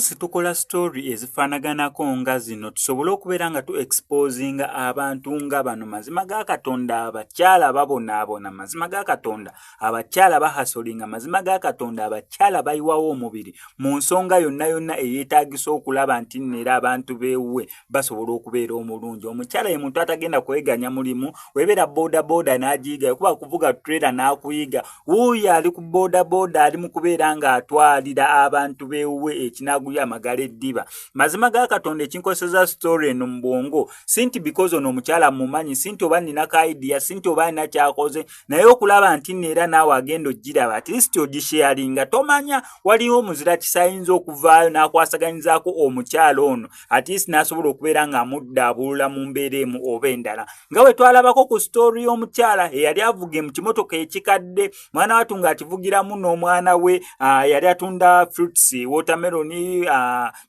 Oluusi tukola story ezifaanaganako nga zino tusobole okubeera nga exposinga abantu nga bano mazima ga Katonda abakyala babonaabona mazima ga Katonda abakyala bahasolinga mazima ga Katonda abakyala bayiwawo omubiri mu nsonga yonna eyeetaagisa okulaba nti nera abantu beewuwe basobola okubeera omulungi. Omukyala ye muntu atagenda kweganya mulimu webeera boda n'agiyiga kuba kuvuga trailer n'akuyiga wuuyo ali ku boda ali mu kubeera nga atwalira abantu beewuwe ekinaguya amagala eddiba. Mazima ga Katonda ekinkozesa story eno mu bwongo sinti because ono omukyala mumanyi sinti oba nina ka idea sinti oba nina kyakoze naye okulaba nti neera naawe agenda ogiraba at least ogisharinga tomanya waliwo omuzira kisayinza okuvaayo n'akwasaganyizaako omukyala ono at least n'asobola okubeera nga amuddaabulula mu mbeera emu oba endala. Nga bwe twalabako ku story y'omukyala eyali avuga mu kimotoka ekikadde mwana watu ng'akivugiramu n'omwana we yali atunda fruits watermelon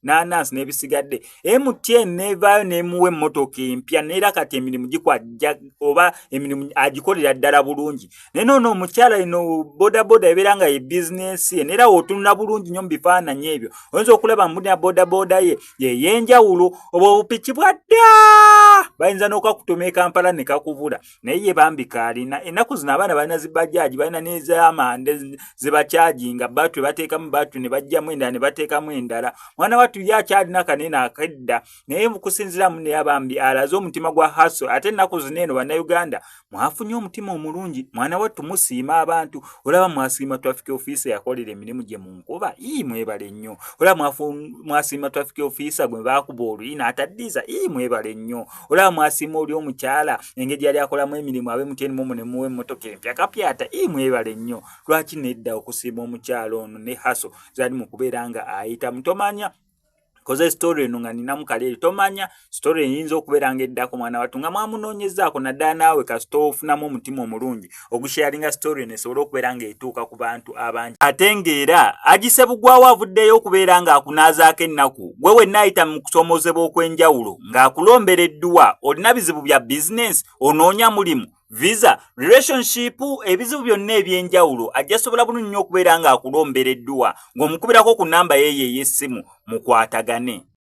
nanas n'ebisigadde MTN nevaayo nemuwe emmotoka empya neera kati emirimu gikwajja oba emirimu agikolera ddala bulungi. Neno omukyala ino boda ebeera nga ye business ye neera wotunula bulungi nnyo mu bifaananyi ebyo oyinza okulaba mbulira boda ye yenjawulo oba obupiki bwadda bayinza n'okakutuma e Kampala ne kakubula naye ye Bambi kaalina. Ennaku zino abaana balina zibajaaji balina n'ez'amande zibakyaginga battery bateekamu battery ne bajjamu endala ne bateekamu endala. Mwana watu yakyalina kanene akedda naye mukusinziramu ne Bambi alaze omutima gwa hustle. Ate ennaku zino eno bannayuganda mwafunye omutima omulungi mwana watu musiima abantu olaba mwasiima traffic officer yakolera emirimu gye mu nkuba mwebale nnyo. Olaba mwasiima traffic officer gwe baakuba oluyina ataddiza mwebale nnyo. Olaba mwasiima oli omukyala engeri yali akolamu emirimu ab'MTN mumu ne muwe emmotoka empya kapyata mwebale nnyo. Lwaki nedda okusiima omukyala ono ne hustle zali mu kubeera nga ayita mutomanya koze story eno nga nina mukaleli tomanya story eyinza okubeera nga eddako mwana watu nga mwamunoonyezaako naddala naawe kasita ofunamu omutima omulungi ogusharinga story eno esobole okubeera nga etuuka ku bantu abangi. Ate ng'era agisebugwawo avuddeyo okubeera nga akunaazaako ennaku gwe wenna ayita mu kusoomozebwa okw'enjawulo ng'akulombera edduwa olina bizibu bya business onoonya mulimu visa relationship ebizibu byonna ebyenjawulo ajja sobola bulungi nnyo okubeera nga akulombera edduwa ng'omukubirako ku nnamba ye ey'essimu mukwatagane.